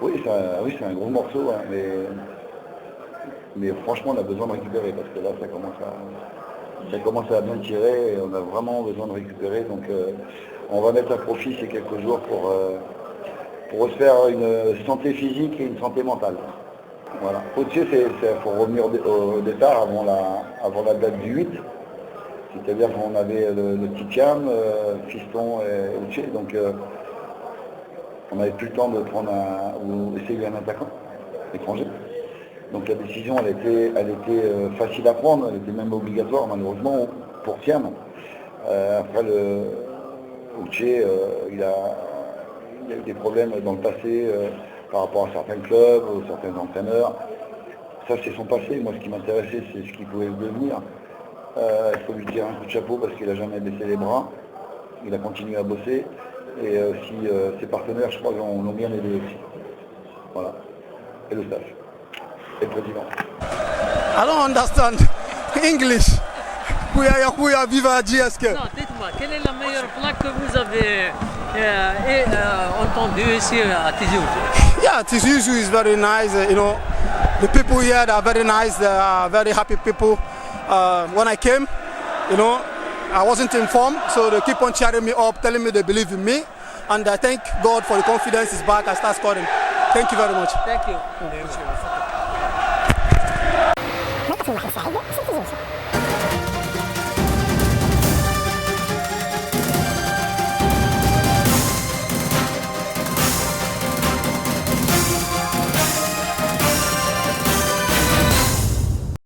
Oui, c'est un gros morceau, hein, mais franchement, on a besoin de récupérer parce que là, ça commence à bien tirer et on a vraiment besoin de récupérer. Donc, on va mettre à profit ces quelques jours pour se faire une santé physique et une santé mentale. Voilà. Au-dessus, il faut revenir au départ avant la date du 8. C'est-à-dire qu'on avait le Titiam, Fiston et Uche, donc on n'avait plus le temps de prendre ou essayer un attaquant étranger. Donc la décision, elle était facile à prendre, elle était même obligatoire malheureusement pour Thiam. Après le Uche, il a eu des problèmes dans le passé par rapport à certains clubs, ou certains entraîneurs. Ça c'est son passé, moi ce qui m'intéressait c'est ce qu'il pouvait devenir. Il faut lui tirer un coup de chapeau parce qu'il n'a jamais baissé les bras. Il a continué à bosser. Et aussi ses partenaires, je crois, l'ont bien aidé aussi. Voilà. Et le staff. Et le président. I don't understand English. Kuya viva GSK. Non, dites-moi, quelle est la meilleure plaque que vous avez entendue ici à Tizi Ouzou? Yeah, Tizi Ouzou is very nice. The people here they are very nice. They are very happy people. When I came, I wasn't informed, so they keep on cheering me up, telling me they believe in me, and I thank God for the confidence is back. I start scoring. Thank you very much. Thank you.